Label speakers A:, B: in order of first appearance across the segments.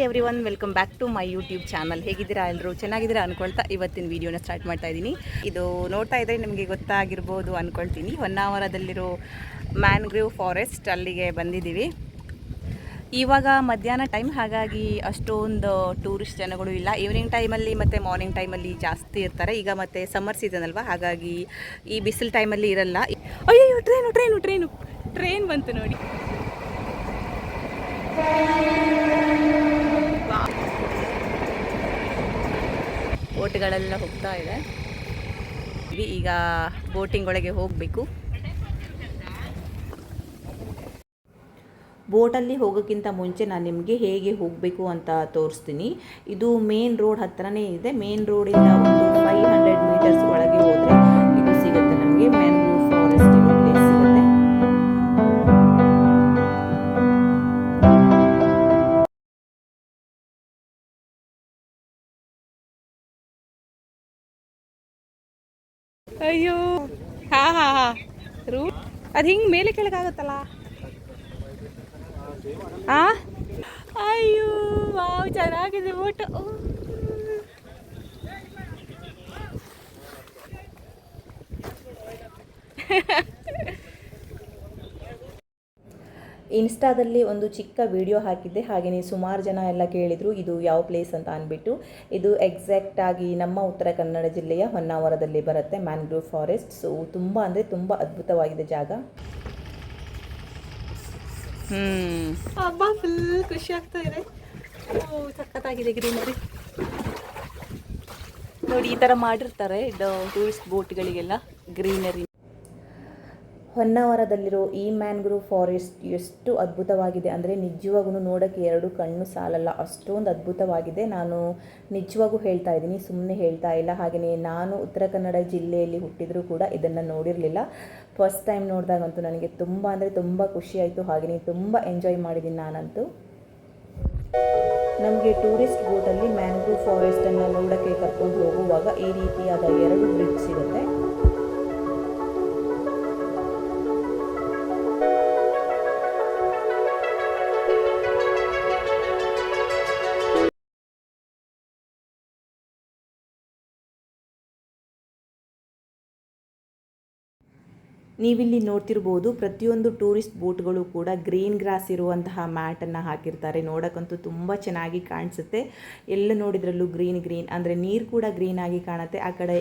A: Everyone, welcome back to my YouTube channel. ಹೇಗಿದ್ದೀರಾ ಎಲ್ಲರೂ? ಚೆನ್ನಾಗಿದ್ದೀರಾ ಅನ್ಕೊಳ್ತಾ ಇವತ್ತಿನ ವೀಡಿಯೋನ ಸ್ಟಾರ್ಟ್ ಮಾಡ್ತಾ ಇದ್ದೀನಿ. ಇದು ನೋಡ್ತಾ ಇದ್ದರೆ ನಿಮಗೆ ಗೊತ್ತಾಗಿರ್ಬೋದು ಅಂದ್ಕೊಳ್ತೀನಿ. ಹೊನ್ನಾವರದಲ್ಲಿರೋ ಮ್ಯಾಂಗ್ರೋವ್ ಫಾರೆಸ್ಟ್ ಅಲ್ಲಿಗೆ ಬಂದಿದ್ದೀವಿ. ಇವಾಗ ಮಧ್ಯಾಹ್ನ ಟೈಮ್, ಹಾಗಾಗಿ ಅಷ್ಟೊಂದು ಟೂರಿಸ್ಟ್ ಜನಗಳು ಇಲ್ಲ. ಈವ್ನಿಂಗ್ ಟೈಮಲ್ಲಿ ಮತ್ತು ಮಾರ್ನಿಂಗ್ ಟೈಮಲ್ಲಿ ಜಾಸ್ತಿ ಇರ್ತಾರೆ. ಈಗ ಮತ್ತು ಸಮ್ಮರ್ ಸೀಸನ್ ಅಲ್ವಾ, ಹಾಗಾಗಿ ಈ ಬಿಸಿಲು ಟೈಮಲ್ಲಿ ಇರಲ್ಲ. ಅಯ್ಯೋ, ಟ್ರೈನ್ ಬಂತು ನೋಡಿ. ಬೋಟ್ಗಳೆಲ್ಲ ಹೋಗ್ತಾ ಇದೆ. ಈಗ ಬೋಟಿಂಗ್ ಒಳಗೆ ಹೋಗಬೇಕು. ಬೋಟಲ್ಲಿ ಹೋಗೋಕ್ಕಿಂತ ಮುಂಚೆ ನಾನು ನಿಮಗೆ ಹೇಗೆ ಹೋಗಬೇಕು ಅಂತ ತೋರಿಸ್ತೀನಿ. ಇದು ಮೇನ್ ರೋಡ್ ಹತ್ರನೇ ಇದೆ. ಮೇನ್ ರೋಡಿಂದ ಒಂದು 500 ಮೀಟರ್ಸ್ ಒಳಗೆ ಹೋದರೆ ಇದು ಸಿಗುತ್ತೆ ನಮಗೆ. ಮ್ಯಾಂಗ್ರೋವ್ ಫಾರೆಸ್ಟ್ ಇರೋ ಪ್ಲೇಸ್ ಸಿಗುತ್ತೆ. ಅಯ್ಯೋ, ಹಾ ರೂಟ್ ಅದು ಹಿಂಗೆ ಮೇಲೆ ಕೆಳಗಾಗುತ್ತಲ್ಲ. ಅಯ್ಯೋ ವಾವ್, ಚೆನ್ನಾಗಿದೆ ಬೋಟ್. ಇನ್ಸ್ಟಾದಲ್ಲಿ ಒಂದು ಚಿಕ್ಕ ವಿಡಿಯೋ ಹಾಕಿದ್ದೆ, ಹಾಗೆಯೇ ಸುಮಾರು ಜನ ಎಲ್ಲ ಕೇಳಿದರು ಇದು ಯಾವ ಪ್ಲೇಸ್ ಅಂತ ಅಂದ್ಬಿಟ್ಟು. ಇದು ಎಕ್ಸಾಕ್ಟಾಗಿ ನಮ್ಮ ಉತ್ತರ ಕನ್ನಡ ಜಿಲ್ಲೆಯ ಹೊನ್ನಾವರದಲ್ಲಿ ಬರುತ್ತೆ ಮ್ಯಾಂಗ್ರೋವ್ ಫಾರೆಸ್ಟ್. ಸೊ ತುಂಬ ಅಂದರೆ ತುಂಬ ಅದ್ಭುತವಾಗಿದೆ ಜಾಗ. ಹಬ್ಬ ಫುಲ್ ಖುಷಿ ಆಗ್ತಾ ಇದೆ. ಸಖತ್ತಾಗಿದೆ ಗ್ರೀನರಿ ನೋಡಿ. ಈ ಥರ ಮಾಡಿರ್ತಾರೆ ಇದು ಟೂರಿಸ್ಟ್ ಬೋಟ್ಗಳಿಗೆಲ್ಲ ಗ್ರೀನರಿ. ಹೊನ್ನಾವರದಲ್ಲಿರೋ ಈ ಮ್ಯಾಂಗ್ರೋವ್ ಫಾರೆಸ್ಟ್ ಎಷ್ಟು ಅದ್ಭುತವಾಗಿದೆ ಅಂದರೆ ನಿಜವಾಗೂ ನೋಡೋಕ್ಕೆ ಎರಡು ಕಣ್ಣು ಸಾಲಲ್ಲ, ಅಷ್ಟೊಂದು ಅದ್ಭುತವಾಗಿದೆ. ನಾನು ನಿಜವಾಗೂ ಹೇಳ್ತಾ ಇದ್ದೀನಿ, ಸುಮ್ಮನೆ ಹೇಳ್ತಾ ಇಲ್ಲ. ಹಾಗೆಯೇ ನಾನು ಉತ್ತರ ಕನ್ನಡ ಜಿಲ್ಲೆಯಲ್ಲಿ ಹುಟ್ಟಿದರೂ ಕೂಡ ಇದನ್ನು ನೋಡಿರಲಿಲ್ಲ. ಫಸ್ಟ್ ಟೈಮ್ ನೋಡಿದಾಗಂತೂ ನನಗೆ ತುಂಬ ಅಂದರೆ ತುಂಬ ಖುಷಿಯಾಯಿತು. ಹಾಗೆಯೇ ತುಂಬ ಎಂಜಾಯ್ ಮಾಡಿದ್ದೀನಿ ನಾನಂತೂ. ನಮಗೆ ಟೂರಿಸ್ಟ್ ಬೋಟಲ್ಲಿ ಮ್ಯಾಂಗ್ರೋವ್ ಫಾರೆಸ್ಟನ್ನು ನೋಡೋಕ್ಕೆ ಕರ್ಕೊಂಡು ಹೋಗುವಾಗ ಈ ರೀತಿಯಾದ 2 ಬ್ರಿಡ್ಜ್ ಸಿಗುತ್ತೆ. ನೀವಿಲ್ಲಿ ನೋಡ್ತಿರ್ಬೋದು, ಪ್ರತಿಯೊಂದು ಟೂರಿಸ್ಟ್ ಬೋಟ್ಗಳು ಕೂಡ ಗ್ರೀನ್ ಗ್ರಾಸ್ ಇರುವಂತಹ ಮ್ಯಾಟನ್ನು ಹಾಕಿರ್ತಾರೆ. ನೋಡೋಕ್ಕಂತೂ ತುಂಬ ಚೆನ್ನಾಗಿ ಕಾಣಿಸುತ್ತೆ. ಎಲ್ಲ ನೋಡಿದ್ರಲ್ಲೂ ಗ್ರೀನ್ ಅಂದರೆ ನೀರು ಕೂಡ ಗ್ರೀನ್ ಆಗಿ ಕಾಣುತ್ತೆ. ಆ ಕಡೆ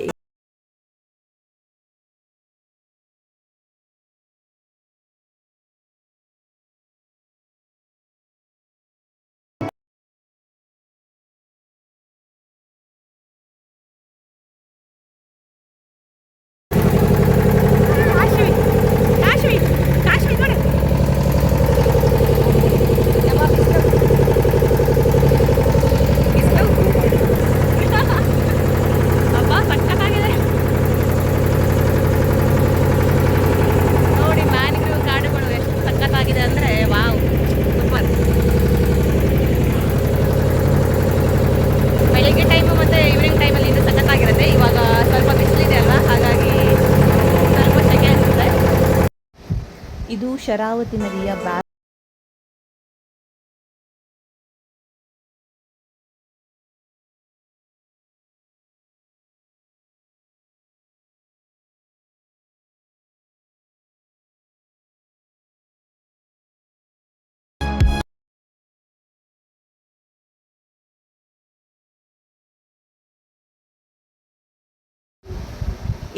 A: ಇದು ಶರಾವತಿ ನದಿಯ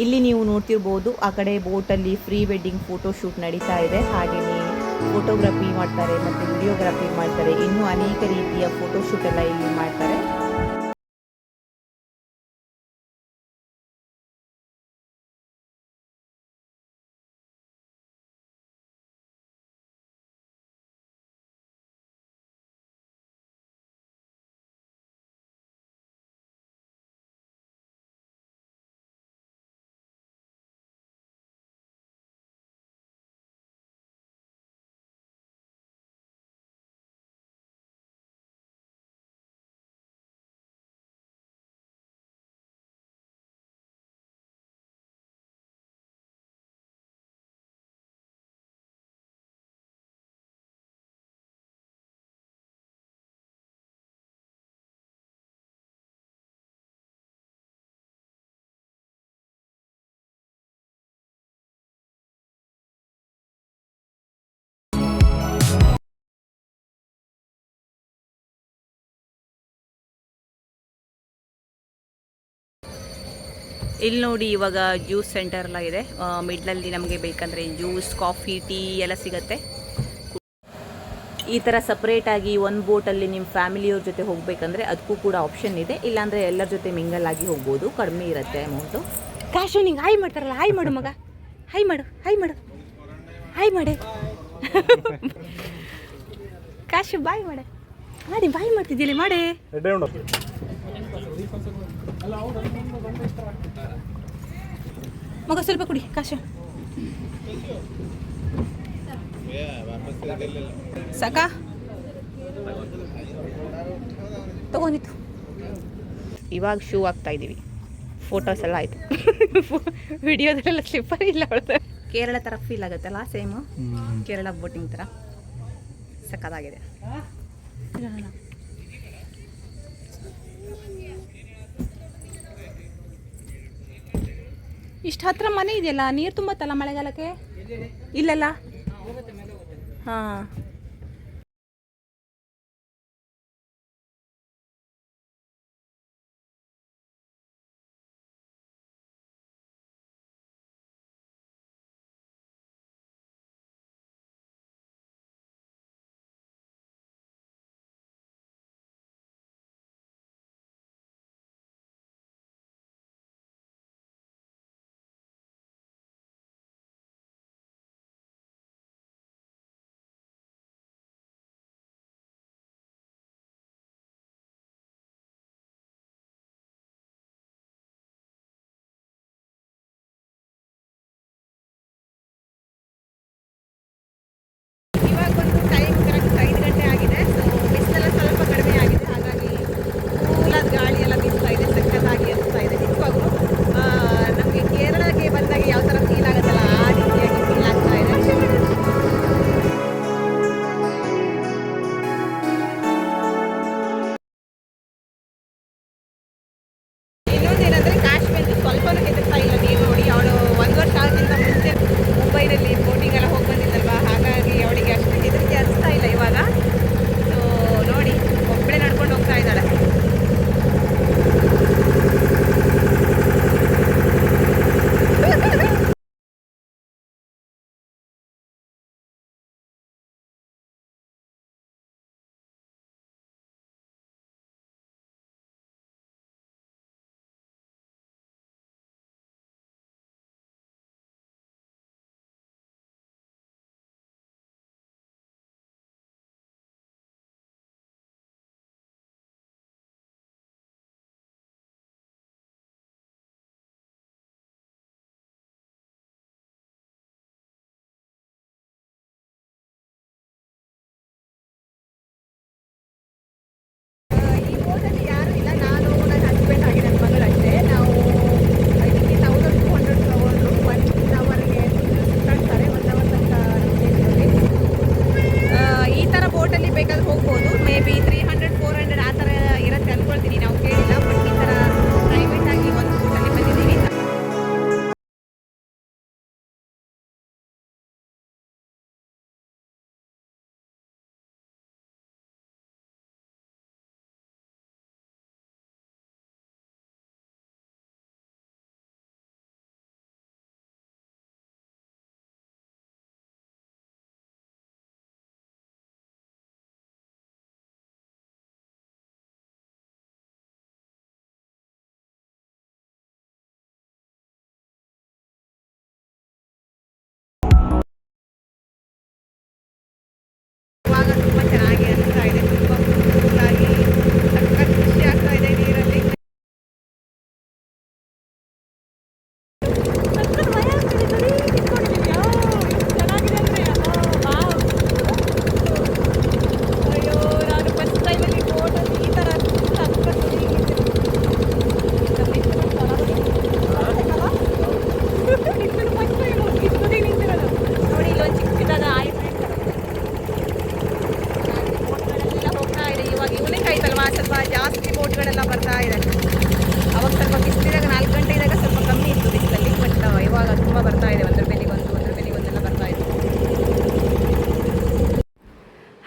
A: ಇಲ್ಲಿ ನೀವು ನೋಡ್ತಿರ್ಬೋದು, ಆ ಕಡೆ ಬೋಟಲ್ಲಿ ಪ್ರೀ ವೆಡ್ಡಿಂಗ್ ಫೋಟೋಶೂಟ್ ನಡೀತಾ ಇದೆ. ಹಾಗೆಯೇ ಫೋಟೋಗ್ರಫಿ ಮಾಡ್ತಾರೆ ಮತ್ತು ವಿಡಿಯೋಗ್ರಫಿ ಮಾಡ್ತಾರೆ. ಇನ್ನೂ ಅನೇಕ ರೀತಿಯ ಫೋಟೋಶೂಟ್ ಎಲ್ಲ ಇಲ್ಲಿ ಮಾಡ್ತಾರೆ. ಇಲ್ಲಿ ನೋಡಿ ಇವಾಗ ಜ್ಯೂಸ್ ಸೆಂಟರ್ ಎಲ್ಲ ಇದೆ. ಮಿಡ್ಲಲ್ಲಿ ನಮಗೆ ಬೇಕಂದರೆ ಜ್ಯೂಸ್, ಕಾಫಿ, ಟೀ ಎಲ್ಲ ಸಿಗುತ್ತೆ. ಈ ಥರ ಸಪ್ರೇಟಾಗಿ ಒಂದು ಬೋಟಲ್ಲಿ ನಿಮ್ಮ ಫ್ಯಾಮಿಲಿಯವ್ರ ಜೊತೆ ಹೋಗಬೇಕಂದ್ರೆ ಅದಕ್ಕೂ ಕೂಡ ಆಪ್ಷನ್ ಇದೆ. ಇಲ್ಲಾಂದರೆ ಎಲ್ಲರ ಜೊತೆ ಮಿಂಗಲ್ ಆಗಿ ಹೋಗ್ಬೋದು, ಕಡಿಮೆ ಇರುತ್ತೆ ಅಮೌಂಟು. ಕ್ಯಾಶು ನಿಂಗೆ ಹಾಯ್ ಮಾಡ್ತಾರಲ್ಲ, ಹಾಯ್ ಮಾಡು ಮಗ, ಹಾಯ್ ಮಾಡು, ಹಾಯ್ ಮಾಡು, ಹಾಯ್ ಮಾಡೆ. ಕಾಶು ಬಾಯ್ ಮಾಡೆ, ಮಾಡಿ ಬಾಯ್ ಮಾಡ್ತಿದ್ದೀಲಿ ಮಾಡಿ. ಮಗ ಸ್ವಲ್ಪ ಕುಡಿ ಕಾಶು. ಸಾಕಾ ತಗೊಂಡಿತ್ತು. ಇವಾಗ ಶೂ ಹಾಕ್ತಾ ಇದ್ದೀವಿ. ಫೋಟೋಸ್ ಎಲ್ಲ ಆಯಿತು. ವಿಡಿಯೋದಲ್ಲೆಲ್ಲ ಸ್ಲಿಪ್ಪರ್ ಇಲ್ಲ ಅವಳು. ಕೇರಳ ಥರ ಫೀಲ್ ಆಗುತ್ತಲ್ಲ, ಸೇಮು ಕೇರಳ ಬೋಟಿಂಗ್ ಥರ ಸಕ್ಕತ್ತಾಗಿದೆ. ಇಷ್ಟು ಹತ್ರ ಮನೆ ಇದೆಯಲ್ಲ, ನೀರು ತುಂಬತ್ತಲ್ಲ ಮಳೆಗಾಲಕ್ಕೆ? ಇಲ್ಲಲ್ಲ. ಹಾಂ.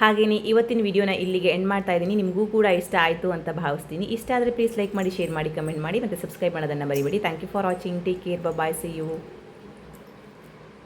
A: ಹಾಗೆಯೇ ಇವತ್ತಿನ ವಿಡಿಯೋನ ಇಲ್ಲಿಗೆ ಎಂಡ್ ಮಾಡ್ತಾ ಇದ್ದೀನಿ. ನಿಮಗೂ ಕೂಡ ಇಷ್ಟ ಆಯಿತು ಅಂತ ಭಾವಿಸ್ತೀನಿ. ಇಷ್ಟ ಆದರೆ ಪ್ಲೀಸ್ ಲೈಕ್ ಮಾಡಿ, ಶೇರ್ ಮಾಡಿ, ಕಮೆಂಟ್ ಮಾಡಿ ಮತ್ತು ಸಬ್ಸ್ಕ್ರೈಬ್ ಮಾಡೋದನ್ನು ಮರಿಬೇಡಿ. Thank you for watching. Take care. Bye. See you.